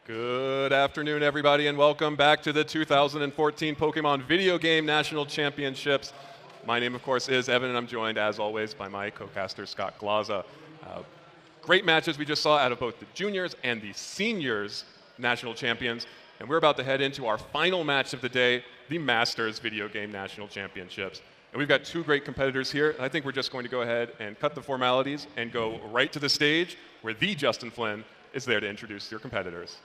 Good afternoon, everybody, and welcome back to the 2014 Pokemon Video Game National Championships. My name, of course, is Evan, and I'm joined, as always, by my co-caster, Scott Glaza. Great matches we just saw out of both the juniors and the seniors national champions, and we're about to head into our final match of the day, the Masters Video Game National Championships. And we've got two great competitors here, and I think we're just going to go ahead and cut the formalities and go right to the stage where the Justin Flynn is there to introduce your competitors.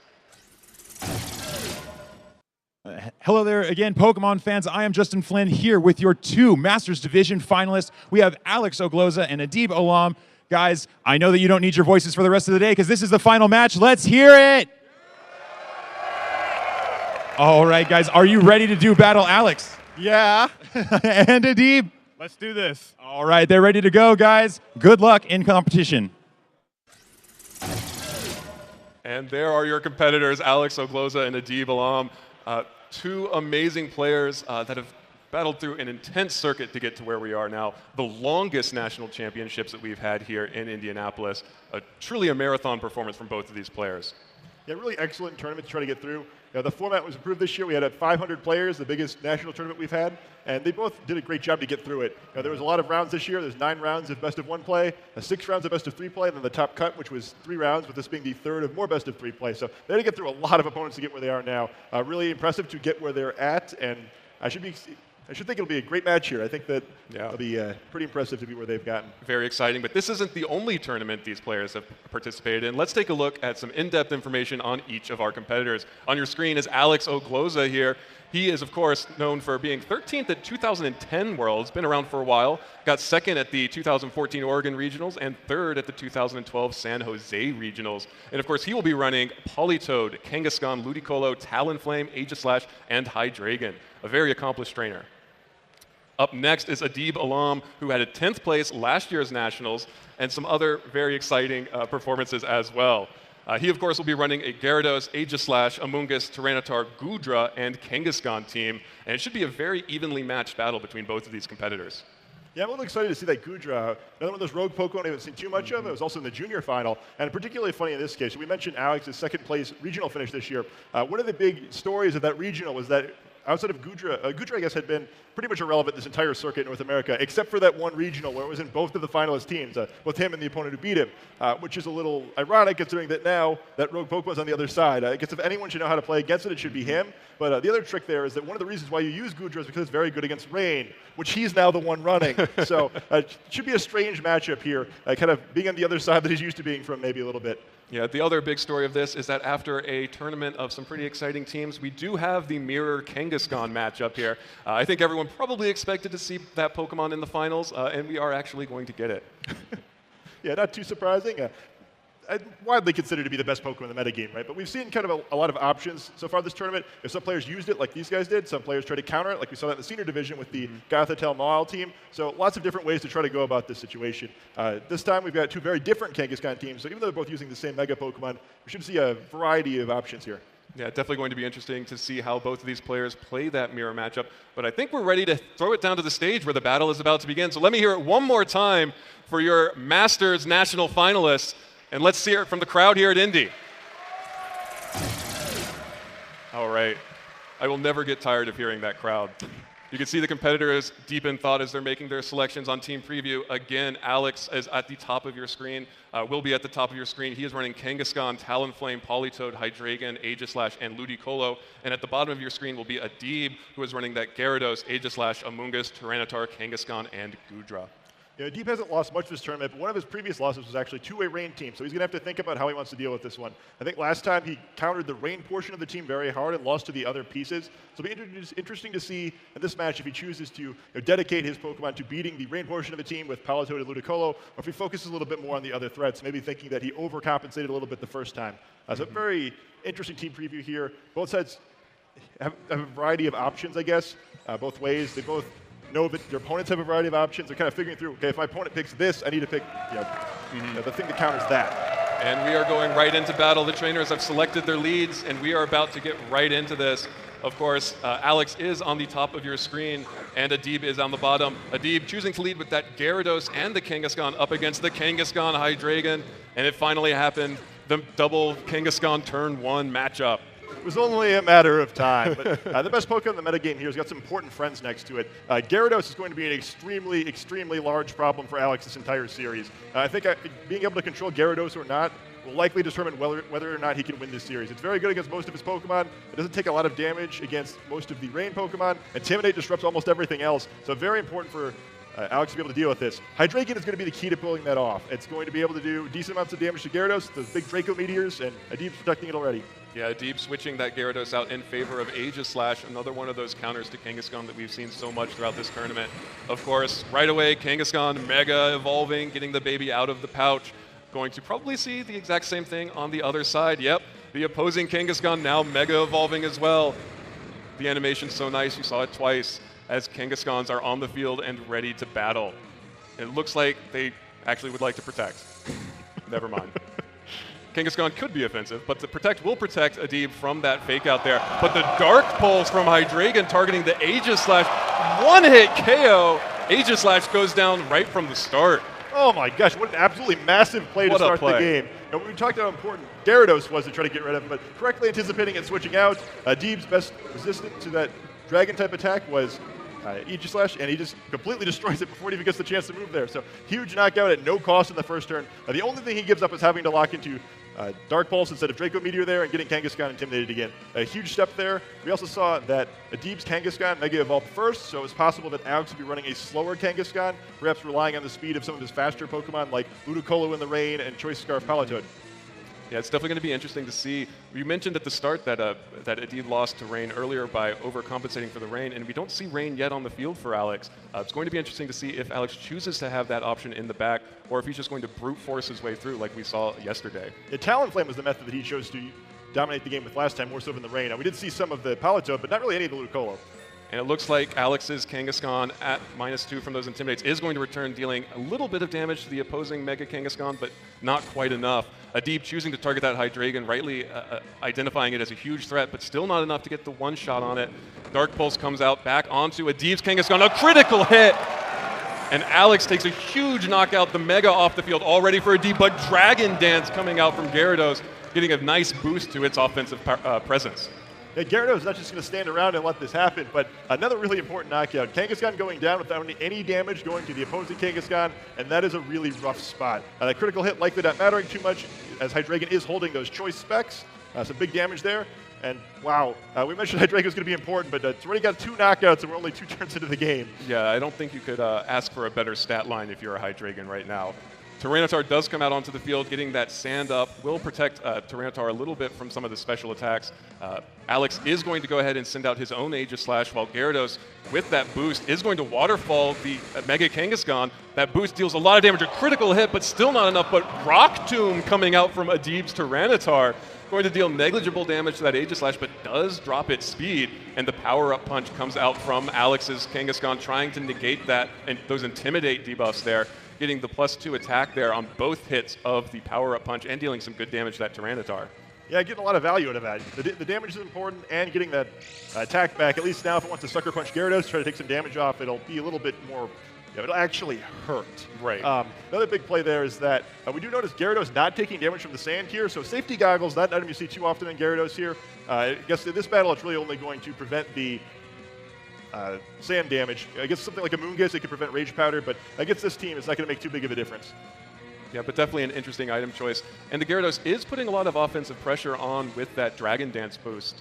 Hello there again, Pokemon fans. I am Justin Flynn here with your two Masters Division finalists. We have Alex Ogloza and Adib Alam. Guys, I know that you don't need your voices for the rest of the day because this is the final match. Let's hear it! All right, guys, are you ready to do battle, Alex? Yeah. And Adib? Let's do this. All right, they're ready to go, guys. Good luck in competition. And there are your competitors, Alex Ogloza and Adib Alam. Two amazing players that have battled through an intense circuit to get to where we are now. The longest national championships that we've had here in Indianapolis. Truly a marathon performance from both of these players. Yeah, really excellent tournament to try to get through. The format was improved this year. We had 500 players, the biggest national tournament we've had, and they both did a great job to get through it. There was a lot of rounds this year. There's 9 rounds of best of 1 play, 6 rounds of best of 3 play, and then the top cut, which was 3 rounds, with this being the third of more best of 3 play. So they had to get through a lot of opponents to get where they are now. Really impressive to get where they're at, and I should think it'll be a great match here. I think that it'll be pretty impressive to be where they've gotten. Very exciting, but this isn't the only tournament these players have participated in. Let's take a look at some in-depth information on each of our competitors. On your screen is Alex Ogloza here. He is, of course, known for being 13th at 2010 Worlds, been around for a while, got 2nd at the 2014 Oregon Regionals, and 3rd at the 2012 San Jose Regionals. And of course, he will be running Politoed, Kangaskhan, Ludicolo, Talonflame, Aegislash, and Hydreigon. A very accomplished trainer. Up next is Adib Alam, who had a 10th place last year's Nationals, and some other very exciting performances as well. He, of course, will be running a Gyarados, Aegislash, Amoonguss, Tyranitar, Goodra, and Kangaskhan team, and it should be a very evenly matched battle between both of these competitors. Yeah, I'm a little excited to see that Goodra, another one of those rogue Pokemon I haven't seen too much of. It was also in the junior final, and particularly funny in this case. We mentioned Alex's 2nd place regional finish this year. One of the big stories of that regional was that outside of Goodra, Goodra, I guess, had been pretty much irrelevant this entire circuit in North America, except for that one regional where it was in both of the finalist teams, both him and the opponent who beat him, which is a little ironic considering that now that rogue Pokemon's on the other side. I guess if anyone should know how to play against it, it should be him. But the other trick there is that one of the reasons why you use Goodra is because it's very good against rain, which he's now the one running. So it should be a strange matchup here, kind of being on the other side that he's used to being from maybe a little bit. Yeah, the other big story of this is that after a tournament of some pretty exciting teams, we do have the mirror Kangaskhan matchup here. I think everyone probably expected to see that Pokemon in the finals, and we are actually going to get it. Yeah, not too surprising. Widely considered to be the best Pokemon in the metagame, right? But we've seen kind of a lot of options so far this tournament. If some players used it like these guys did, some players tried to counter it, like we saw that in the senior division with the Gothitelle Mawile team. So lots of different ways to try to go about this situation. This time we've got 2 very different Kangaskhan teams, so even though they're both using the same Mega Pokemon, we should see a variety of options here. Yeah, definitely going to be interesting to see how both of these players play that mirror matchup. But I think we're ready to throw it down to the stage where the battle is about to begin. So let me hear it one more time for your Masters National finalists. And let's hear it from the crowd here at Indy. All right. I will never get tired of hearing that crowd. You can see the competitors deep in thought as they're making their selections on Team Preview. Again, Alex is at the top of your screen, will be at the top of your screen. He is running Kangaskhan, Talonflame, Politoed, Hydreigon, Aegislash, and Ludicolo. And at the bottom of your screen will be Adib, who is running that Gyarados, Aegislash, Amoonguss, Tyranitar, Kangaskhan, and Goodra. Yeah, Adib hasn't lost much this tournament, but one of his previous losses was actually two-way rain team, so he's going to have to think about how he wants to deal with this one. I think last time he countered the rain portion of the team very hard and lost to the other pieces. So it'll be interesting to see in this match if he chooses to dedicate his Pokemon to beating the rain portion of the team with Politoed and Ludicolo, or if he focuses a little bit more on the other threats, maybe thinking that he overcompensated a little bit the first time. So very interesting team preview here. Both sides have a variety of options, I guess, both ways. They both know that their opponents have a variety of options. They're kind of figuring through, okay, if my opponent picks this, I need to pick the thing that counters that. And we are going right into battle. The trainers have selected their leads, and we are about to get right into this. Of course, Alex is on the top of your screen, and Adib is on the bottom. Adib choosing to lead with that Gyarados and the Kangaskhan up against the Kangaskhan Hydreigon, and it finally happened. the double Kangaskhan turn 1 matchup. It was only a matter of time. But the best Pokemon in the metagame here has got some important friends next to it. Gyarados is going to be an extremely, extremely large problem for Alex this entire series. I think being able to control Gyarados or not will likely determine whether or not he can win this series. It's very good against most of his Pokemon. It doesn't take a lot of damage against most of the Rain Pokemon. Intimidate disrupts almost everything else. So very important for Alex to be able to deal with this. Hydreigon is going to be the key to pulling that off. It's going to be able to do decent amounts of damage to Gyarados, those big Draco Meteors, and Adib's protecting it already. Yeah, Adib switching that Gyarados out in favor of Aegislash, another one of those counters to Kangaskhan that we've seen so much throughout this tournament. Of course, right away, Kangaskhan Mega evolving, getting the baby out of the pouch. Going to probably see the exact same thing on the other side. Yep, the opposing Kangaskhan now Mega evolving as well. The animation's so nice, you saw it twice, as Kangaskhan's are on the field and ready to battle. It looks like they actually would like to protect. Never mind. Kangaskhan could be offensive, but the Protect will protect Adib from that fake out there. But the Dark Pulse from Hydreigon targeting the Aegislash. One-hit KO. Aegislash goes down right from the start. Oh my gosh, what an absolutely massive play to start the game. And we talked about how important Gyarados was to try to get rid of him, but correctly anticipating and switching out. Adib's best resistant to that Dragon-type attack was Aegislash, and he just completely destroys it before it even gets the chance to move there. So huge knockout at no cost in the first turn. The only thing he gives up is having to lock into Dark Pulse instead of Draco Meteor there and getting Kangaskhan intimidated again. A huge step there. We also saw that Adib's Kangaskhan Mega evolved first, so it's possible that Alex would be running a slower Kangaskhan, perhaps relying on the speed of some of his faster Pokemon like Ludicolo in the Rain and Choice Scarf Palatoad. Yeah, it's definitely going to be interesting to see. We mentioned at the start that that Adib lost to Rain earlier by overcompensating for the Rain, and we don't see Rain yet on the field for Alex. It's going to be interesting to see if Alex chooses to have that option in the back, or if he's just going to brute force his way through like we saw yesterday. Yeah, Talonflame was the method that he chose to dominate the game with last time, more so than the Rain. Now, we did see some of the Palatoad, but not really any of the Ludicolo. And it looks like Alex's Kangaskhan at -2 from those Intimidates is going to return, dealing a little bit of damage to the opposing Mega Kangaskhan, but not quite enough. Adib choosing to target that Hydreigon, rightly identifying it as a huge threat, but still not enough to get the one shot on it. Dark Pulse comes out back onto Adib's Kangaskhan, a critical hit! And Alex takes a huge knockout, the Mega off the field, all ready for Adib, but Dragon Dance coming out from Gyarados, getting a nice boost to its offensive presence. Yeah, Gyarados is not just going to stand around and let this happen, but another really important knockout. Kangaskhan going down without any damage going to the opposing Kangaskhan, and that is a really rough spot. That critical hit likely not mattering too much, as Hydreigon is holding those choice specs. Some big damage there. And wow, we mentioned Hydreigon is going to be important, but it's already got 2 knockouts and we're only 2 turns into the game. Yeah, I don't think you could ask for a better stat line if you're a Hydreigon right now. Tyranitar does come out onto the field, getting that sand up, will protect Tyranitar a little bit from some of the special attacks. Alex is going to go ahead and send out his own Aegislash, while Gyarados, with that boost, is going to waterfall the Mega Kangaskhan. That boost deals a lot of damage, a critical hit, but still not enough. But Rock Tomb coming out from Adib's Tyranitar, going to deal negligible damage to that Aegislash, but does drop its speed, and the power-up punch comes out from Alex's Kangaskhan, trying to negate that and those Intimidate debuffs there, getting the +2 attack there on both hits of the power-up punch and dealing some good damage to that Tyranitar. Yeah, getting a lot of value out of that. The damage is important, and getting that attack back, at least now if it wants to Sucker Punch Gyarados, try to take some damage off, it'll be a little bit more, it'll actually hurt. Right. Another big play there is that we do notice Gyarados not taking damage from the sand here, so safety goggles, not an item you see too often in Gyarados here. I guess in this battle it's really only going to prevent the sand damage. I guess something like a Moongas, it could prevent Rage Powder, but against this team, it's not going to make too big of a difference. Yeah, but definitely an interesting item choice. And the Gyarados is putting a lot of offensive pressure on with that Dragon Dance boost.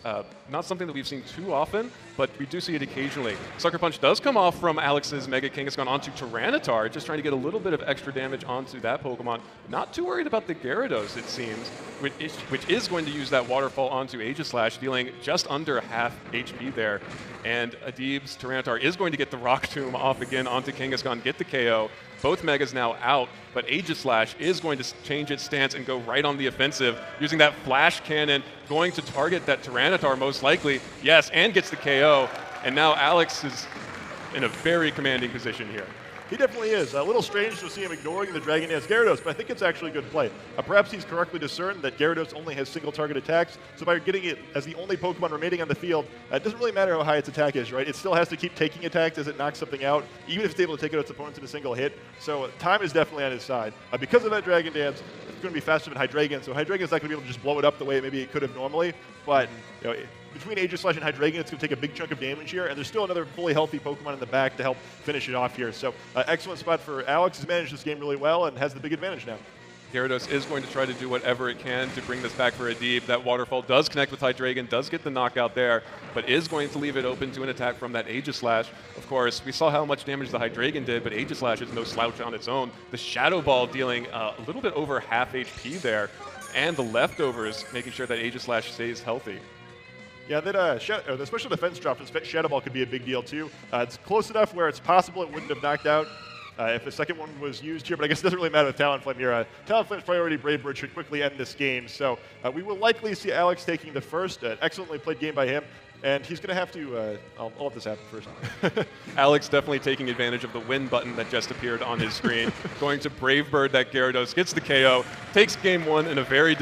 Not something that we've seen too often, but we do see it occasionally. Sucker Punch does come off from Alex's Mega Kangaskhan onto Tyranitar, just trying to get a little bit of extra damage onto that Pokemon. Not too worried about the Gyarados, it seems, which is going to use that Waterfall onto Aegislash, dealing just under half HP there. And Adib's Tyranitar is going to get the Rock Tomb off again onto Kangaskhan, get the KO. Both Megas now out, but Aegislash is going to change its stance and go right on the offensive, using that Flash Cannon, going to target that Tyranitar most likely. Yes, and gets the KO. And now Alex is in a very commanding position here. He definitely is. A little strange to see him ignoring the Dragon Dance Gyarados, but I think it's actually a good play. Perhaps he's correctly discerned that Gyarados only has single target attacks, so by getting it as the only Pokemon remaining on the field, it doesn't really matter how high its attack is, right? It still has to keep taking attacks as it knocks something out, even if it's able to take out its opponents in a single hit. So time is definitely on his side. Because of that Dragon Dance, it's going to be faster than Hydreigon, so Hydreigon's not going to be able to just blow it up the way maybe it could have normally, but between Aegislash and Hydreigon, it's going to take a big chunk of damage here, and there's still another fully healthy Pokemon in the back to help finish it off here. So excellent spot for Alex. He's managed this game really well and has the big advantage now. Gyarados is going to try to do whatever it can to bring this back for Adib. That Waterfall does connect with Hydreigon, does get the knockout there, but is going to leave it open to an attack from that Aegislash. Of course, we saw how much damage the Hydreigon did, but Aegislash is no slouch on its own. The Shadow Ball dealing a little bit over half HP there, and the leftovers making sure that Aegislash stays healthy. Yeah, that the special defense drop from Shadow Ball could be a big deal too. It's close enough where it's possible it wouldn't have knocked out if the second one was used here, but I guess it doesn't really matter with Talonflame here. Talonflame's priority Brave Bird should quickly end this game, so we will likely see Alex taking the first. An excellently played game by him, and he's going to have to, I'll let this happen first. Alex definitely taking advantage of the win button that just appeared on his screen, going to Brave Bird that Gyarados, gets the KO, takes game one in a very,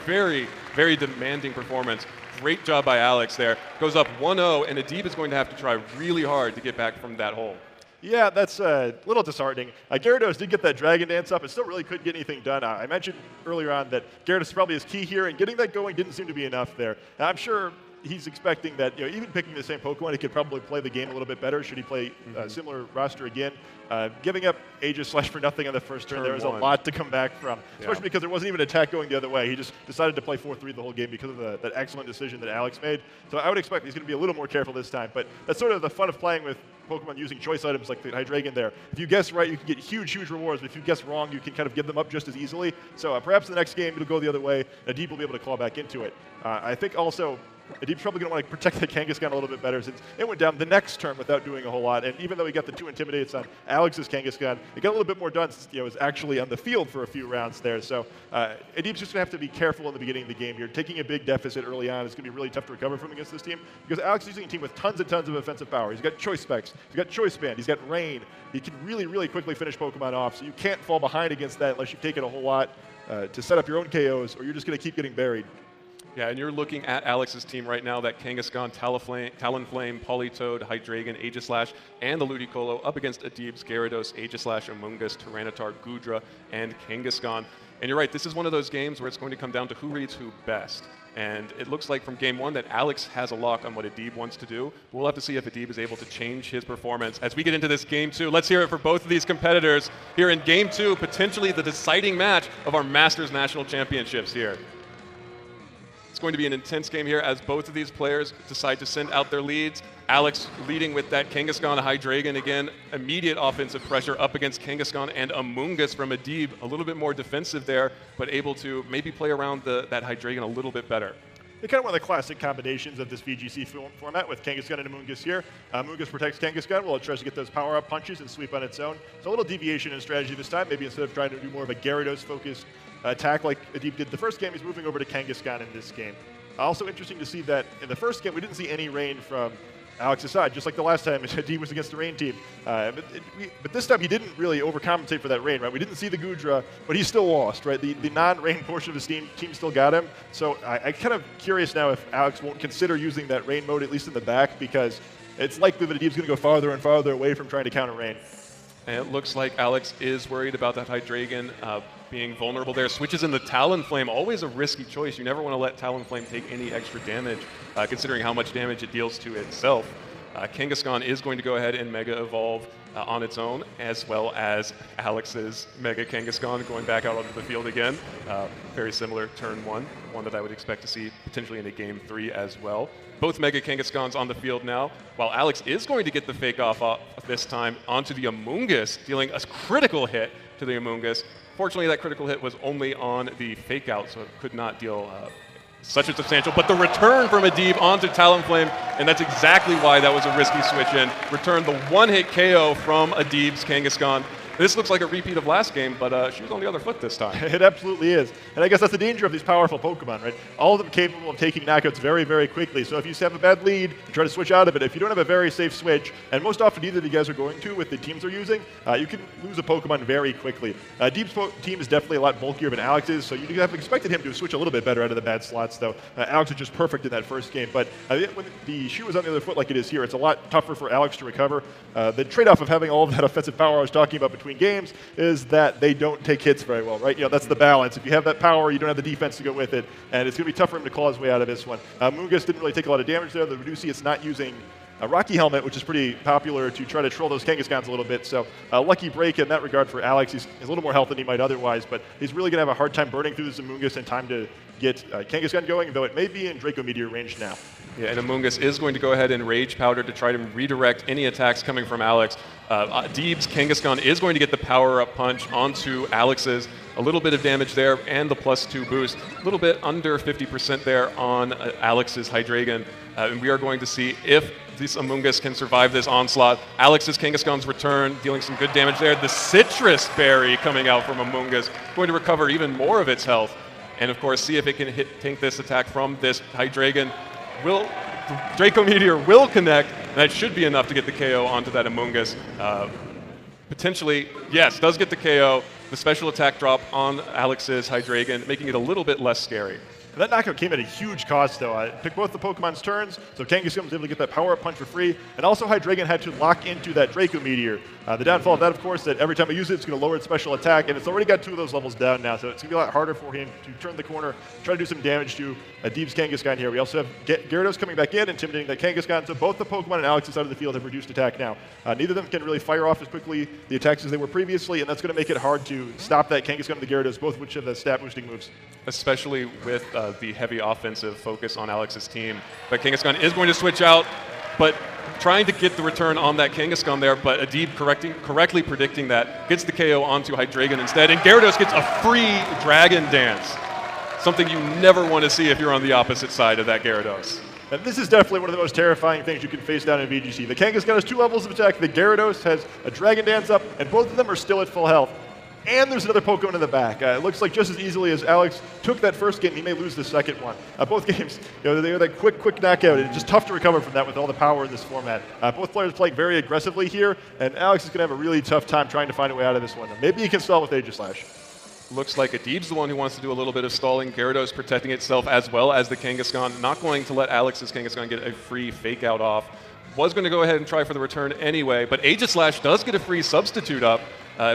very demanding performance. Great job by Alex there. Goes up 1-0, and Adib is going to have to try really hard to get back from that hole. Yeah, that's a little disheartening. Gyarados did get that Dragon Dance up. It still really couldn't get anything done. I mentioned earlier on that Gyarados probably is key here, and getting that going didn't seem to be enough there. Now, I'm sure he's expecting that, even picking the same Pokemon, he could probably play the game a little bit better should he play a similar roster again. Giving up Aegislash for nothing on the first turn, there was a lot to come back from, especially because there wasn't even an attack going the other way. He just decided to play 4-3 the whole game because of that excellent decision that Alex made. So I would expect he's going to be a little more careful this time, but that's sort of the fun of playing with Pokemon using choice items like the Hydreigon there. If you guess right, you can get huge, huge rewards, but if you guess wrong, you can kind of give them up just as easily. So perhaps in the next game, it'll go the other way, and Adib will be able to claw back into it. I think also Adib's probably going to want to protect the Kangaskhan a little bit better since it went down the next turn without doing a whole lot. And even though he got the 2 Intimidates on Alex's Kangaskhan, it got a little bit more done since it was actually on the field for a few rounds there. So Adib's just going to have to be careful in the beginning of the game here. Taking a big deficit early on is going to be really tough to recover from against this team because Alex is using a team with tons and tons of offensive power. He's got Choice Specs, he's got Choice Band, he's got Rain. He can really, really quickly finish Pokemon off, so you can't fall behind against that unless you've taken a whole lot to set up your own KOs, or you're just going to keep getting buried. Yeah, and you're looking at Alex's team right now, that Kangaskhan, Talonflame, Politoed, Hydreigon, Aegislash, and the Ludicolo up against Adib's Gyarados, Aegislash, Amoonguss, Tyranitar, Goodra, and Kangaskhan. And you're right, this is one of those games where it's going to come down to who reads who best. And it looks like from game one that Alex has a lock on what Adib wants to do. We'll have to see if Adib is able to change his performance as we get into this game two. Let's hear it for both of these competitors here in game two, potentially the deciding match of our Masters National Championships here. It's going to be an intense game here as both of these players decide to send out their leads. Alex leading with that Kangaskhan, Hydreigon. Again, immediate offensive pressure up against Kangaskhan and Amoonguss from Adib. A little bit more defensive there, but able to maybe play around that Hydreigon a little bit better. They're kind of one of the classic combinations of this VGC format with Kangaskhan and Amoonguss here. Amoonguss protects Kangaskhan while it tries to get those power-up punches and sweep on its own. So a little deviation in strategy this time. Maybe instead of trying to do more of a Gyarados-focused attack like Adib did the first game, he's moving over to Kangaskhan in this game. Also interesting to see that in the first game, we didn't see any rain from Alex's side, just like the last time Adib was against the rain team. But this time he didn't really overcompensate for that rain, right? We didn't see the Goodra, but he still lost, right? The non-rain portion of his team still got him. So I'm kind of curious now if Alex won't consider using that rain mode, at least in the back, because it's likely that Adib's going to go farther and farther away from trying to counter rain. And it looks like Alex is worried about that Hydreigon being vulnerable there. Switches in the Talonflame, always a risky choice. You never want to let Talonflame take any extra damage, considering how much damage it deals to itself. Kangaskhan is going to go ahead and Mega Evolve on its own, as well as Alex's Mega Kangaskhan going back out onto the field again. Very similar turn one that I would expect to see potentially in a game 3 as well. Both Mega Kangaskhan's on the field now, while Alex is going to get the fake off this time onto the Amoonguss, dealing a critical hit to the Amoonguss. Fortunately, that critical hit was only on the fake out, so it could not deal such a substantial, but the return from Adib onto Talonflame, and that's exactly why that was a risky switch in. Returned the one-hit KO from Adib's Kangaskhan. This looks like a repeat of last game, but she was on the other foot this time. It absolutely is. And I guess that's the danger of these powerful Pokemon, right? All of them capable of taking knockouts very, very quickly. So if you have a bad lead, you try to switch out of it. If you don't have a very safe switch, and most often neither of you guys are going to with the teams they're using, you can lose a Pokemon very quickly. Deep's team is definitely a lot bulkier than Alex's, so you'd have expected him to switch a little bit better out of the bad slots, though. Alex was just perfect in that first game. But when the shoe is on the other foot like it is here, it's a lot tougher for Alex to recover. The trade-off of having all of that offensive power I was talking about between games is that they don't take hits very well, right? That's the balance. If you have that power, you don't have the defense to go with it, and it's going to be tough for him to claw his way out of this one. Mungus didn't really take a lot of damage there. The Reducey, it's not using a Rocky Helmet, which is pretty popular to try to troll those Kangaskhan's a little bit. So lucky break in that regard for Alex. He's a little more health than he might otherwise, but he's really going to have a hard time burning through the Amoonguss in time to get Kangaskhan going, though it may be in Draco Meteor range now. Yeah, and Amoonguss is going to go ahead and Rage Powder to try to redirect any attacks coming from Alex. Adib's Kangaskhan is going to get the power-up punch onto Alex's. A little bit of damage there, and the +2 boost. A little bit under 50% there on Alex's Hydreigon. And we are going to see if this Amoonguss can survive this onslaught. Alex's Kangaskhan's return, dealing some good damage there. The Citrus Berry coming out from Amoonguss, going to recover even more of its health. And of course, see if it can tank this attack from this Hydreigon. Draco Meteor will connect, and that should be enough to get the KO onto that Amoonguss. Potentially, yes, does get the KO. The special attack drop on Alex's Hydreigon, making it a little bit less scary. And that knockout came at a huge cost, though. It took both the Pokemon's turns, so Kangaskhan was able to get that power-up punch for free, and also Hydreigon had to lock into that Draco Meteor. The downfall of that, of course, that every time I use it, it's going to lower its special attack, and it's already got 2 of those levels down now, so it's going to be a lot harder for him to turn the corner, try to do some damage to Adib's Kangaskhan here. We also have Gyarados coming back in, intimidating that Kangaskhan, so both the Pokemon and Alex's side of the field have reduced attack now. Neither of them can really fire off as quickly the attacks as they were previously, and that's going to make it hard to stop that Kangaskhan and the Gyarados, both of which have the stat-boosting moves. Especially with the heavy offensive focus on Alex's team. But Kangaskhan is going to switch out, but trying to get the return on that Kangaskhan there, but Adib correctly predicting that, gets the KO onto Hydreigon instead, and Gyarados gets a free Dragon Dance. Something you never want to see if you're on the opposite side of that Gyarados. And this is definitely one of the most terrifying things you can face down in VGC. The Kangaskhan has 2 levels of attack, the Gyarados has a Dragon Dance up, and both of them are still at full health. And there's another Pokemon in the back. It looks like just as easily as Alex took that first game, he may lose the second one. Both games, they were that quick knockout. It's just tough to recover from that with all the power in this format. Both players playing very aggressively here, and Alex is going to have a really tough time trying to find a way out of this one. Maybe he can stall with Aegislash. Looks like Adib's the one who wants to do a little bit of stalling. Gyarados protecting itself as well as the Kangaskhan. Not going to let Alex's Kangaskhan get a free fake out off. Was going to go ahead and try for the return anyway, but Aegislash does get a free substitute up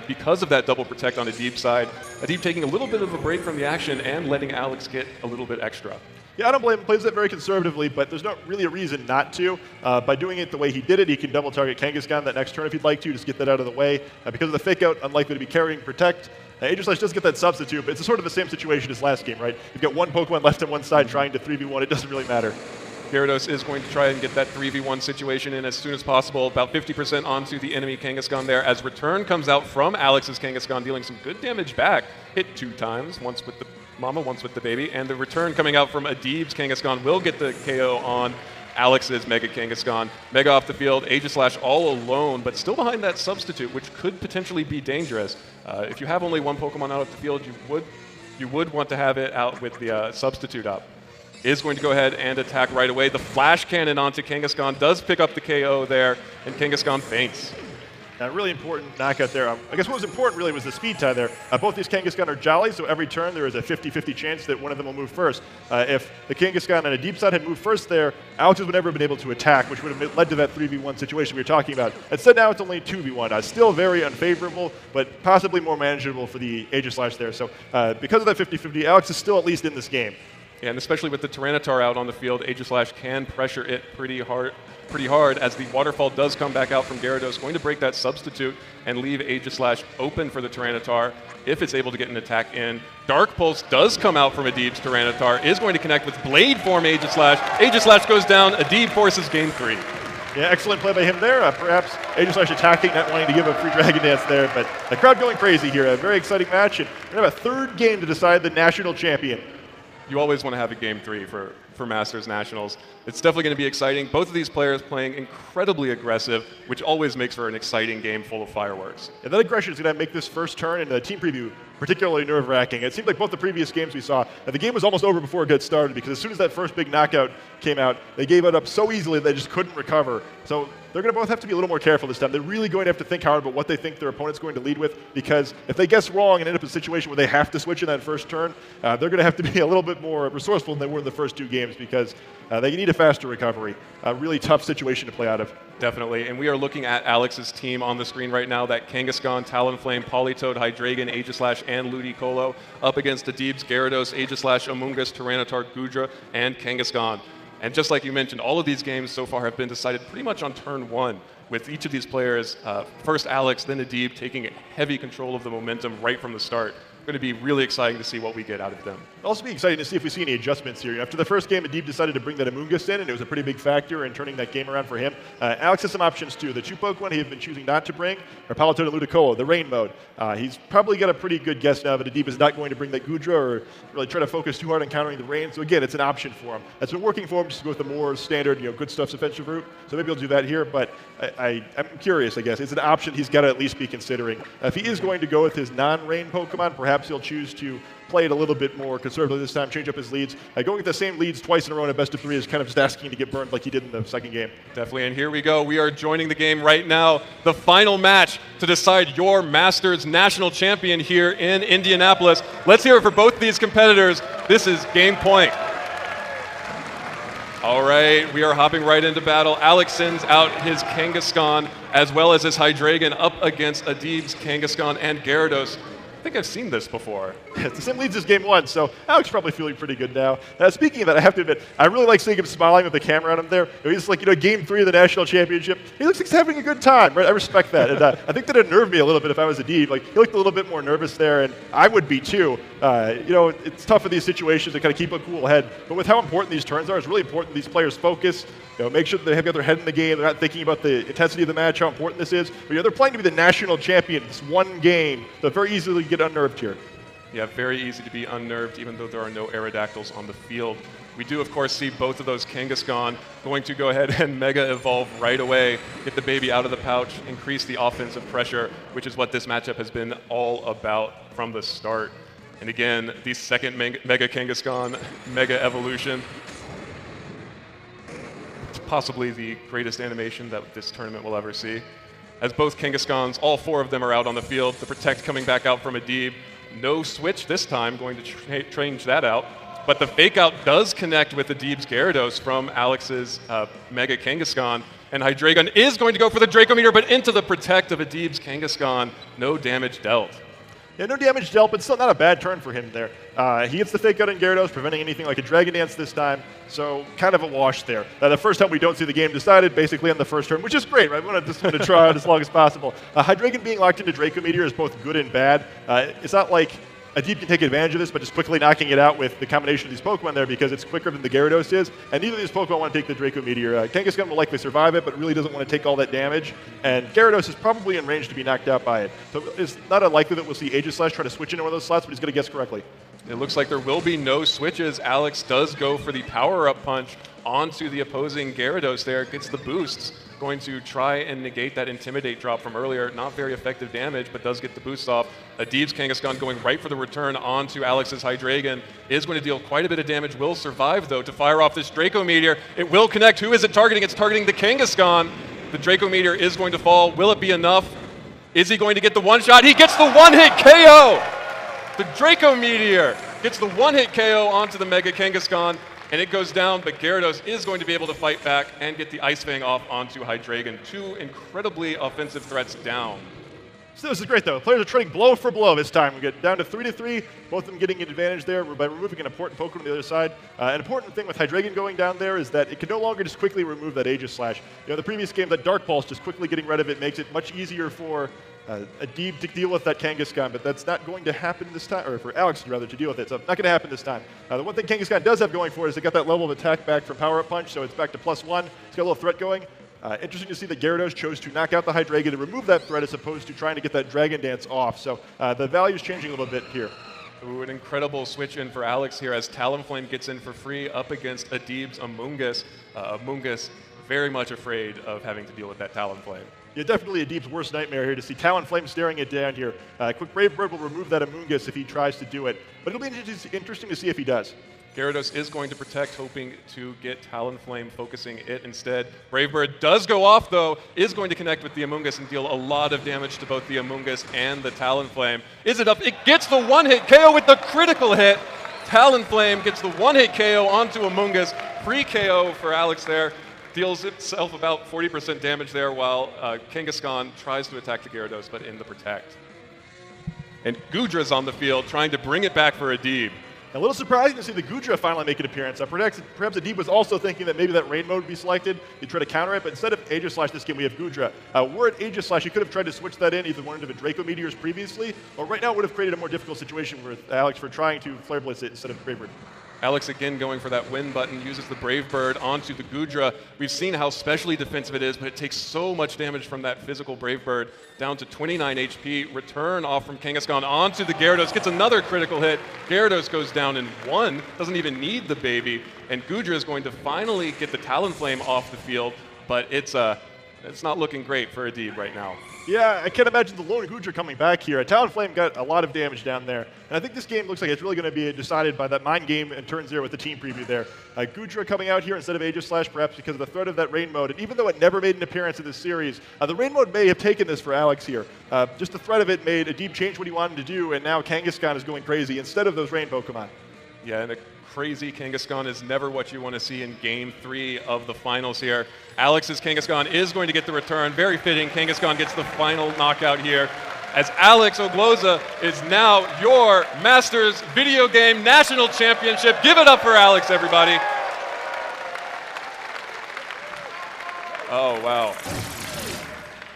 because of that double protect on Adib's side. Adib taking a little bit of a break from the action and letting Alex get a little bit extra. Yeah, I don't blame him. Plays that very conservatively, but there's not really a reason not to. By doing it the way he did it, he can double target Kangaskhan that next turn if he'd like to, just get that out of the way. Because of the fake out, unlikely to be carrying Protect. Aegislash does get that substitute, but it's sort of the same situation as last game, right? You've got one Pokemon left on one side trying to 3v1. It doesn't really matter. Gyarados is going to try and get that 3v1 situation in as soon as possible. About 50% onto the enemy Kangaskhan there as return comes out from Alex's Kangaskhan, dealing some good damage back. Hit 2 times, once with the mama, once with the baby. And the return coming out from Adib's Kangaskhan will get the KO on Alex's Mega Kangaskhan. Mega off the field, Aegislash all alone, but still behind that substitute, which could potentially be dangerous. If you have only one Pokemon out of the field, you would want to have it out with the substitute up. Is going to go ahead and attack right away. The Flash Cannon onto Kangaskhan does pick up the KO there, and Kangaskhan faints. A really important knockout there. I guess what was important really was the speed tie there. Both these Kangaskhan are jolly, so every turn there is a 50-50 chance that one of them will move first. If the Kangaskhan on a deep side had moved first there, Alex would never have been able to attack, which would have led to that 3v1 situation we were talking about. Instead now it's only 2v1. Still very unfavorable, but possibly more manageable for the Aegislash there. So because of that 50-50, Alex is still at least in this game. Yeah, and especially with the Tyranitar out on the field, Aegislash can pressure it pretty hard as the Waterfall does come back out from Gyarados, going to break that substitute and leave Aegislash open for the Tyranitar if it's able to get an attack in. Dark Pulse does come out from Adib's Tyranitar, is going to connect with Blade Form Aegislash. Aegislash goes down, Adib forces game 3. Yeah, excellent play by him there. Perhaps Aegislash attacking, not wanting to give a free Dragon Dance there, but the crowd going crazy here. A very exciting match, and we're going to have a 3rd game to decide the national champion. you always want to have a Game 3 for Masters Nationals. It's definitely going to be exciting. Both of these players playing incredibly aggressive, which always makes for an exciting game full of fireworks. Yeah, that aggression is going to make this first turn in the team preview particularly nerve-wracking. It seemed like both the previous games we saw, the game was almost over before it got started because as soon as that first big knockout came out, they gave it up so easily they just couldn't recover. So they're going to both have to be a little more careful this time. They're really going to have to think hard about what they think their opponent's going to lead with, because if they guess wrong and end up in a situation where they have to switch in that first turn, they're going to have to be a little bit more resourceful than they were in the first two games, because they need a faster recovery. A really tough situation to play out of. Definitely, and we are looking at Alex's team on the screen right now, that Kangaskhan, Talonflame, Politoed, Hydreigon, Aegislash, and Ludicolo, up against Adib's Gyarados, Aegislash, Amoonguss, Tyranitar, Goodra, and Kangaskhan. And just like you mentioned, all of these games so far have been decided pretty much on turn one, with each of these players, first Alex, then Adib, taking heavy control of the momentum right from the start. Going to be really exciting to see what we get out of them. It'll also be exciting to see if we see any adjustments here. After the first game, Adib decided to bring that Amoonguss in, and it was a pretty big factor in turning that game around for him. Alex has some options too. The two Pokemon he had been choosing not to bring are Politoed and Ludicolo, the rain mode. He's probably got a pretty good guess now that Adib is not going to bring that Goodra or really try to focus too hard on countering the rain. So again, it's an option for him. That's been working for him just to go with the more standard, good stuff's offensive route. So maybe he'll do that here, but I'm curious, I guess. It's an option he's got to at least be considering. If he is going to go with his non-rain Pokemon, perhaps he'll choose to play it a little bit more conservatively this time, change up his leads. Going with the same leads twice in a row in a best of three is kind of just asking to get burned like he did in the second game. Definitely, and here we go. We are joining the game right now. The final match to decide your Masters National Champion here in Indianapolis. Let's hear it for both these competitors. This is game point. All right, we are hopping right into battle. Alex sends out his Kangaskhan as well as his Hydreigon up against Adib's Kangaskhan and Gyarados. I think I've seen this before. It's the same leads as game one, so Alex probably feeling pretty good now. Speaking of that, I have to admit, I really like seeing him smiling with the camera on him there. He's like, game 3 of the national championship. He looks like he's having a good time, right? I respect that. And I think that it nerved me a little bit if I was Adib. He looked a little bit more nervous there, and I would be too. It's tough in these situations to kind of keep a cool head. But with how important these turns are, it's really important these players focus. Make sure that they have their head in the game. They're not thinking about the intensity of the match, how important this is. But they're playing to be the national champion. It's one game. So very easily get unnerved here. Yeah, very easy to be unnerved, even though there are no Aerodactyls on the field. We do, of course, see both of those Kangaskhan going to go ahead and Mega Evolve right away, get the baby out of the pouch, increase the offensive pressure, which is what this matchup has been all about from the start. And again, the second Mega Kangaskhan, Mega Evolution. Possibly the greatest animation that this tournament will ever see. As both Kangaskhan's, all four of them are out on the field. The Protect coming back out from Adib. No switch this time, going to change that out. But the Fake Out does connect with Adib's Gyarados from Alex's Mega Kangaskhan. And Hydreigon is going to go for the Draco Meteor, but into the Protect of Adib's Kangaskhan. No damage dealt. Yeah, no damage dealt, but still not a bad turn for him there. He gets the Fake Out in Gyarados, preventing anything like a Dragon Dance this time, so kind of a wash there. The first time we don't see the game decided, basically on the first turn, which is great, right? We want to try out as long as possible. Hydreigon being locked into Draco Meteor is both good and bad. It's not like Adib can take advantage of this, but just quickly knocking it out with the combination of these Pokemon there, because it's quicker than the Gyarados is, and neither of these Pokemon want to take the Draco Meteor. Kangaskhan will likely survive it, but really doesn't want to take all that damage, and Gyarados is probably in range to be knocked out by it. So it's not unlikely that we'll see Aegislash try to switch into one of those slots, but he's going to guess correctly. It looks like there will be no switches. Alex does go for the power-up punch onto the opposing Gyarados there, gets the boosts. Going to try and negate that Intimidate drop from earlier. Not very effective damage, but does get the boost off. Adib's Kangaskhan going right for the return onto Alex's Hydreigon. Is going to deal quite a bit of damage. Will survive, though, to fire off this Draco Meteor. It will connect. Who is it targeting? It's targeting the Kangaskhan. The Draco Meteor is going to fall. Will it be enough? Is he going to get the one-shot? He gets the one-hit KO! The Draco Meteor gets the one-hit KO onto the Mega Kangaskhan. And it goes down, but Gyarados is going to be able to fight back and get the Ice Fang off onto Hydreigon. Two incredibly offensive threats down. So this is great, though. Players are trading blow for blow this time. We get down to 3-3, both of them getting an advantage there by removing an important Pokemon on the other side. An important thing with Hydreigon going down there is that it can no longer just quickly remove that Aegislash. The previous game, that Dark Pulse, just quickly getting rid of it makes it much easier for Adib to deal with that Kangaskhan, but that's not going to happen this time, or for Alex, rather, to deal with it. So not going to happen this time. The one thing Kangaskhan does have going for it is it got that level of attack back from Power Up Punch, so it's back to +1. It's got a little threat going. Interesting to see that Gyarados chose to knock out the Hydreigon to remove that threat as opposed to trying to get that Dragon Dance off. So the value is changing a little bit here. Ooh, an incredible switch in for Alex here as Talonflame gets in for free up against Adib's Amoonguss. Amoonguss very much afraid of having to deal with that Talonflame. Yeah, definitely Adib's worst nightmare here to see Talonflame staring it down here. Quick Brave Bird will remove that Amoonguss if he tries to do it, but it'll be interesting to see if he does. Gyarados is going to protect, hoping to get Talonflame, focusing it instead. Brave Bird does go off, though, is going to connect with the Amoonguss and deal a lot of damage to both the Amoonguss and the Talonflame. Is it up? It gets the one-hit KO with the critical hit. Talonflame gets the one-hit KO onto Amoonguss. Free KO for Alex there. Deals itself about 40% damage there while Kangaskhan tries to attack the Gyarados, but in the protect. And Goodra's on the field trying to bring it back for Adib. A little surprising to see the Goodra finally make an appearance. Perhaps Adib was also thinking that maybe that rain mode would be selected. He'd try to counter it, but instead of Aegislash this game, we have Goodra. Were it Aegislash, he could have tried to switch that in, either one of the Draco Meteors previously, or right now would have created a more difficult situation with Alex for trying to Flare Blitz it instead of Brave Bird. Alex again going for that win button, uses the Brave Bird onto the Goodra. We've seen how specially defensive it is, but it takes so much damage from that physical Brave Bird, down to 29 HP. Return off from Kangaskhan onto the Gyarados, gets another critical hit. Gyarados goes down in one, doesn't even need the baby, and Goodra is going to finally get the Talonflame off the field, but it's not looking great for Adib right now. Yeah, I can't imagine the lone Goodra coming back here. Talonflame got a lot of damage down there. And I think this game looks like it's really going to be decided by that mind game in turn 0 with the team preview there. Goodra coming out here instead of Aegislash, perhaps because of the threat of that rain mode. And even though it never made an appearance in this series, the rain mode may have taken this for Alex here. Just the threat of it made Adib change what he wanted to do, and now Kangaskhan is going crazy instead of those rain Pokemon. Yeah, and a crazy Kangaskhan is never what you want to see in Game 3 of the finals here. Alex's Kangaskhan is going to get the return. Very fitting. Kangaskhan gets the final knockout here, as Alex Ogloza is now your Masters Video Game National Championship. Give it up for Alex, everybody. Oh, wow.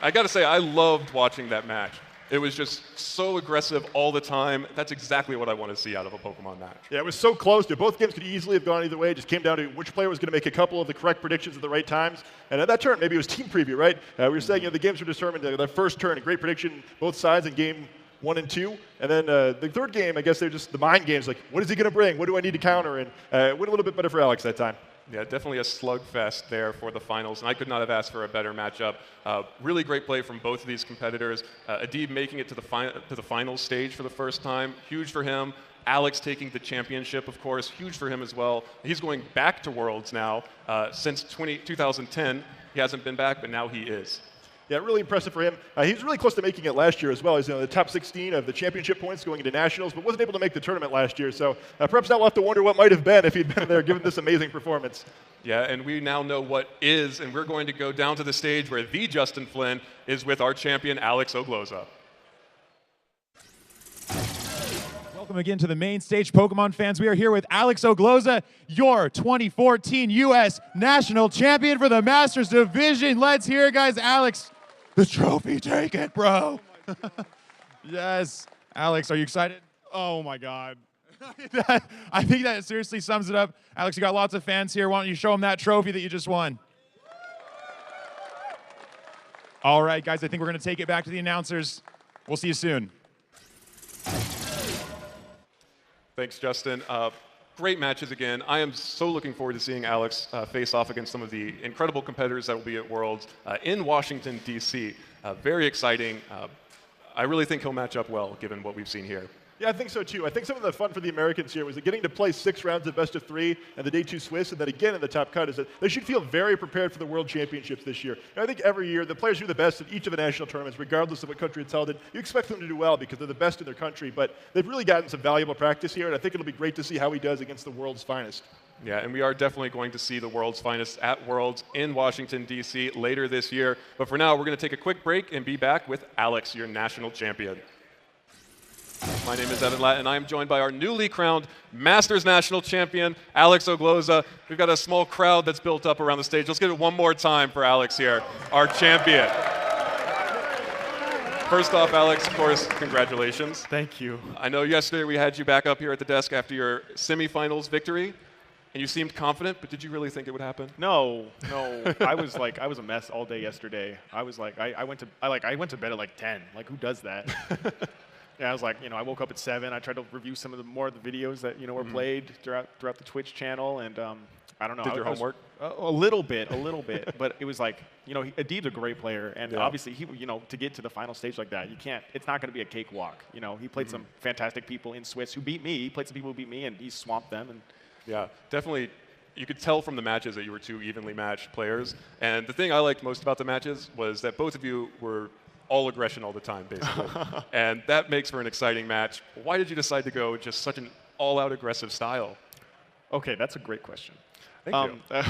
I got to say, I loved watching that match. It was just so aggressive all the time. That's exactly what I want to see out of a Pokemon match. Yeah, it was so close. Both games could easily have gone either way. It just came down to which player was going to make a couple of the correct predictions at the right times. And at that turn, maybe it was team preview, right? We were saying the games were determined. The first turn, a great prediction, both sides in game 1 and 2. And then the third game, I guess they're just the mind games, like, what is he going to bring? What do I need to counter? And it went a little bit better for Alex that time. Yeah, definitely a slugfest there for the finals, and I could not have asked for a better matchup. Really great play from both of these competitors. Adib making it to the final stage for the first time, huge for him. Alex taking the championship, of course, huge for him as well. He's going back to Worlds now. Since 2010, he hasn't been back, but now he is. Yeah, really impressive for him. He was really close to making it last year as well. He's in the top 16 of the championship points going into nationals, but wasn't able to make the tournament last year. So perhaps now we'll have to wonder what might have been if he'd been there given this amazing performance. Yeah, and we now know what is, and we're going to go down to the stage where the Justin Flynn is with our champion, Alex Ogloza. Welcome again to the main stage, Pokemon fans. We are here with Alex Ogloza, your 2014 US National Champion for the Masters Division. Let's hear it, guys. Alex, the trophy, take it, bro. Yes. Alex, are you excited? Oh my God. I think that seriously sums it up. Alex, you got lots of fans here. Why don't you show them that trophy that you just won? All right, guys, I think we're going to take it back to the announcers. We'll see you soon. Thanks, Justin. Great matches again. I am so looking forward to seeing Alex face off against some of the incredible competitors that will be at Worlds in Washington, D.C. Very exciting. I really think he'll match up well, given what we've seen here. Yeah, I think so too. I think some of the fun for the Americans here was getting to play 6 rounds of best of 3 and the day 2 Swiss, and then again in the top cut is that they should feel very prepared for the World Championships this year. And I think every year the players do the best at each of the national tournaments, regardless of what country it's held in. You expect them to do well because they're the best in their country, but they've really gotten some valuable practice here, and I think it'll be great to see how he does against the world's finest. Yeah, and we are definitely going to see the world's finest at Worlds in Washington, D.C. later this year. But for now, we're going to take a quick break and be back with Alex, your national champion. My name is Evan Latt, and I am joined by our newly crowned Masters National Champion, Alex Ogloza. We've got a small crowd that's built up around the stage. Let's give it one more time for Alex here, our champion. First off, Alex, of course, congratulations. Thank you. I know yesterday we had you back up here at the desk after your semifinals victory, and you seemed confident, but did you really think it would happen? No. I was a mess all day yesterday. I went to bed at like 10. Like, who does that? Yeah, I was like, I woke up at 7. I tried to review some of the more of the videos that were played throughout the Twitch channel, and I don't know. Did your homework? A little bit, but it was like, Adib's a great player, and obviously he, to get to the final stage like that, you can't. It's not going to be a cakewalk. He played some fantastic people in Swiss who beat me. He played some people who beat me, and he swamped them. And yeah, definitely. You could tell from the matches that you were two evenly matched players. And the thing I liked most about the matches was that both of you were all aggression all the time, basically. And that makes for an exciting match. Why did you decide to go with just such an all-out aggressive style? Okay, that's a great question. Thank you.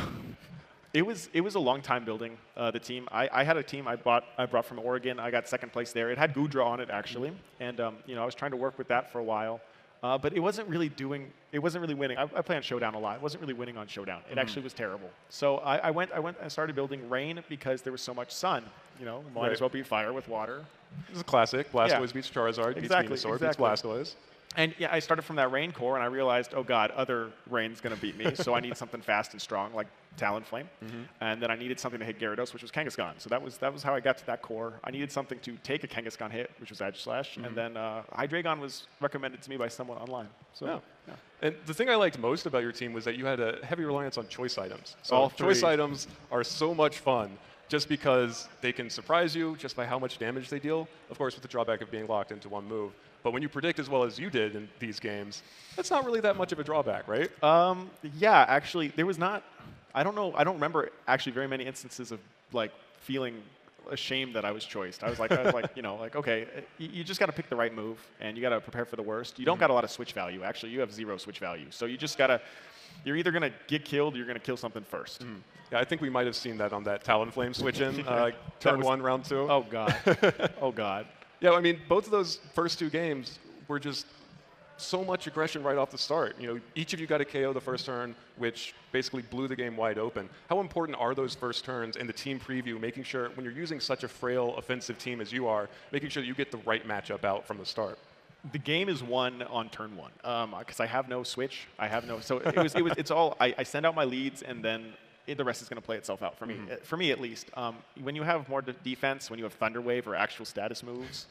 It was a long time building the team. I had a team I brought from Oregon. I got second place there. It had Gudra on it actually, and I was trying to work with that for a while, but it wasn't really winning. I play on Showdown a lot. It wasn't really winning on Showdown. It actually was terrible. So I went and started building Rain because there was so much sun. Might as well beat fire with water. This is a classic. Blastoise beats Charizard, beats Venusaur, beats Blastoise. And yeah, I started from that Rain core, and I realized, oh god, other Rain's going to beat me, so I need something fast and strong, like Talonflame. And then I needed something to hit Gyarados, which was Kangaskhan. So that was how I got to that core. I needed something to take a Kangaskhan hit, which was Edge Slash, and then Hydreigon was recommended to me by someone online. So, yeah. And the thing I liked most about your team was that you had a heavy reliance on choice items. So All three. choice items are so much fun just because they can surprise you just by how much damage they deal, of course with the drawback of being locked into one move. But when you predict as well as you did in these games, that's not really that much of a drawback, right? Yeah, actually, there was not. I don't know. I don't remember actually very many instances of like feeling ashamed that I was choiced. I was like, okay, you just got to pick the right move, and you got to prepare for the worst. You don't got a lot of switch value. Actually, you have 0 switch value. So you just gotta. You're either gonna get killed, or you're gonna kill something first. Yeah, I think we might have seen that on that Talonflame switch in turn 1, round 2. Oh god. Oh god. Yeah, I mean, both of those first 2 games were just so much aggression right off the start. Each of you got a KO the first turn, which basically blew the game wide open. How important are those first turns in the team preview, making sure when you're using such a frail offensive team as you are, making sure that you get the right matchup out from the start? The game is won on turn 1 because I have no switch. I have no. So it's all. I send out my leads, and then the rest is going to play itself out for me. For me, at least. When you have more defense, when you have Thunder Wave or actual status moves,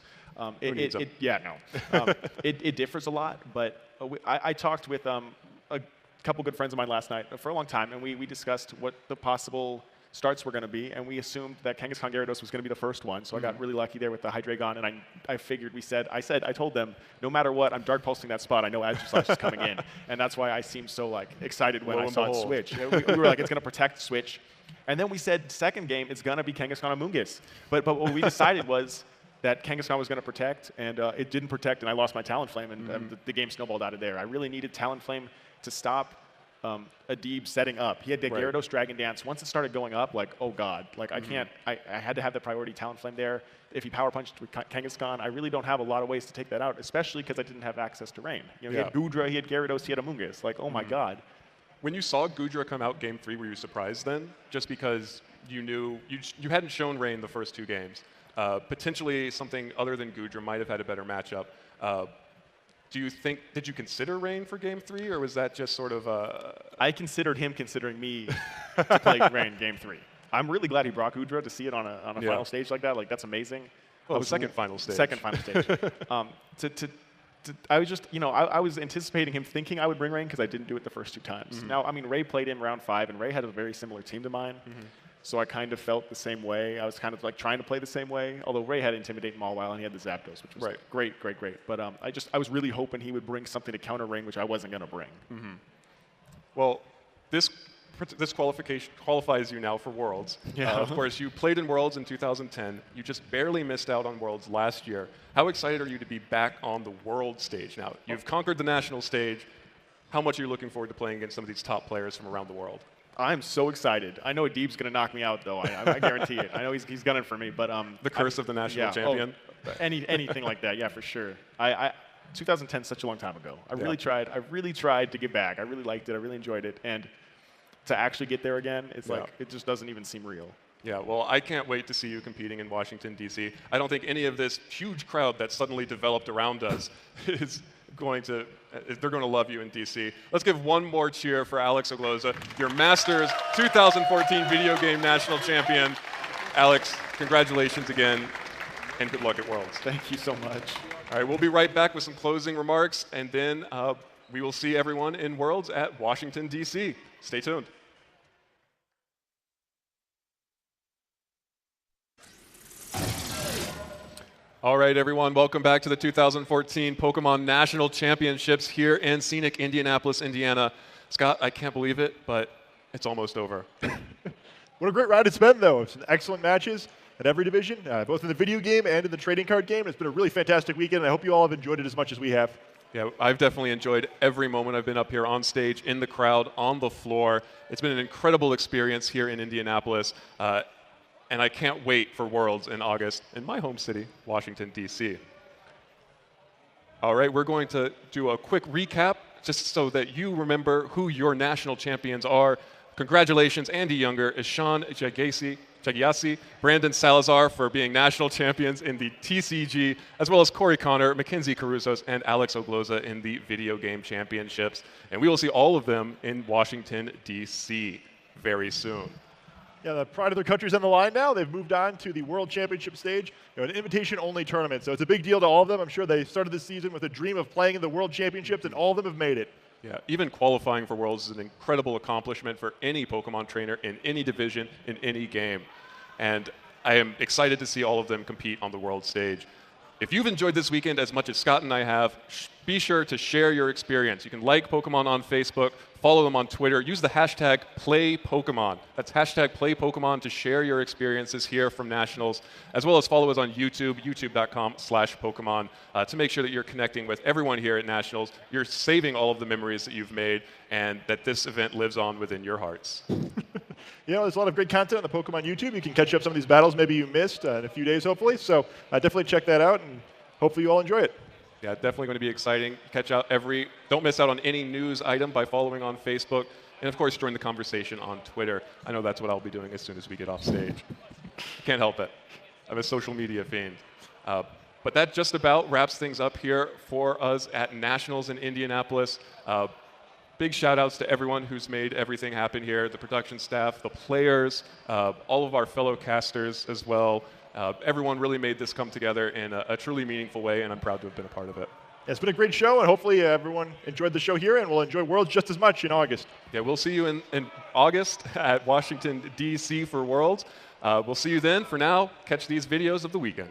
it differs a lot. But I talked with a couple good friends of mine last night for a long time, and we discussed what the possible starts were going to be, and we assumed that Kangaskhan Gyarados was going to be the first one. So I got really lucky there with the Hydreigon, and I figured I told them, no matter what, I'm Dark Pulsing that spot. I know Edge Slash is coming in, and that's why I seemed so excited when I saw it switch. We were like, it's going to protect switch, and then we said second game it's going to be Kangaskhan Amoonguss. But what we decided was that Kangaskhan was going to protect, and it didn't protect, and I lost my Talonflame, and the game snowballed out of there. I really needed Talonflame to stop Adib setting up. He had the Gyarados Dragon Dance. Once it started going up, oh god, I can't. I had to have the priority Talonflame there. If he power punched with Kangaskhan, I really don't have a lot of ways to take that out, especially because I didn't have access to Rain. He had Gudra, he had Gyarados, he had Amoonguss. Oh my god. When you saw Gudra come out game 3, were you surprised then? Just because you knew you hadn't shown Rain the first 2 games. Potentially something other than Gudra might have had a better matchup. Did you consider Rain for game 3, or was that just sort of I considered him considering me to play Rain game 3. I'm really glad he brought Gudra to see it on a final stage like that. That's amazing. Well, the second final stage. Second final stage. I was just, I was anticipating him thinking I would bring Rain because I didn't do it the first 2 times. Now, I mean, Ray played in round 5, and Ray had a very similar team to mine. So I kind of felt the same way. I was kind of trying to play the same way. Although Ray had Intimidate Mawile and he had the Zapdos, which was great. But I was really hoping he would bring something to counter Rain, which I wasn't going to bring. Well, this qualification qualifies you now for Worlds. Of course, you played in Worlds in 2010. You just barely missed out on Worlds last year. How excited are you to be back on the World stage now? You've conquered the national stage. How much are you looking forward to playing against some of these top players from around the world? I'm so excited. I know Adib's going to knock me out, though. I guarantee it. I know he's gunning for me, but the curse of the national champion. Anything like that, yeah, for sure. 2010 is such a long time ago. I really tried to get back. I really liked it. I really enjoyed it, and to actually get there again, it's it just doesn't even seem real. Yeah, well, I can't wait to see you competing in Washington, D.C. I don't think any of this huge crowd that suddenly developed around us is they're going to love you in DC. Let's give one more cheer for Alex Ogloza, your Masters 2014 Video Game National Champion. Alex, congratulations again. and good luck at Worlds. Thank you so much. All right, we'll be right back with some closing remarks, and then we will see everyone in Worlds at Washington, D.C. Stay tuned. All right, everyone, welcome back to the 2014 Pokémon National Championships here in scenic Indianapolis, Indiana. Scott, I can't believe it, but it's almost over. What a great ride it's been, though. It's excellent matches at every division, both in the video game and in the trading card game. It's been a really fantastic weekend, and I hope you all have enjoyed it as much as we have. Yeah, I've definitely enjoyed every moment I've been up here on stage, in the crowd, on the floor. It's been an incredible experience here in Indianapolis. And I can't wait for Worlds in August in my home city, Washington, D.C. All right, we're going to do a quick recap just so that you remember who your national champions are. Congratulations, Andy Younger, Ishan Jagiasi, Brandon Salazar for being national champions in the TCG, as well as Corey Connor, Mackenzie Caruzos, and Alex Ogloza in the video game championships. And we will see all of them in Washington, D.C. very soon. Yeah, the pride of their country's on the line now. They've moved on to the World Championship stage, an invitation-only tournament. So it's a big deal to all of them. I'm sure they started this season with a dream of playing in the World Championships, and all of them have made it. Yeah, even qualifying for Worlds is an incredible accomplishment for any Pokemon trainer in any division, in any game. And I am excited to see all of them compete on the World stage. If you've enjoyed this weekend as much as Scott and I have, be sure to share your experience. You can like Pokemon on Facebook, follow them on Twitter, use the hashtag #PlayPokemon. That's hashtag #PlayPokemon to share your experiences here from Nationals, as well as follow us on YouTube, youtube.com/Pokemon, to make sure that you're connecting with everyone here at Nationals. You're saving all of the memories that you've made, and that this event lives on within your hearts. You know, there's a lot of great content on the Pokemon YouTube. You can catch up some of these battles maybe you missed in a few days, hopefully. So definitely check that out, and hopefully you all enjoy it. Yeah, definitely going to be exciting. Don't miss out on any news item by following on Facebook, and of course join the conversation on Twitter. I know that's what I'll be doing as soon as we get off stage. Can't help it. I'm a social media fiend. But that just about wraps things up here for us at Nationals in Indianapolis. Big shout outs to everyone who's made everything happen here, the production staff, the players, all of our fellow casters as well. Everyone really made this come together in a truly meaningful way, and I'm proud to have been a part of it. Yeah, it's been a great show, and hopefully everyone enjoyed the show here, and will enjoy Worlds just as much in August. Yeah, we'll see you in August at Washington, D.C. for Worlds. We'll see you then. For now, catch these videos of the weekend.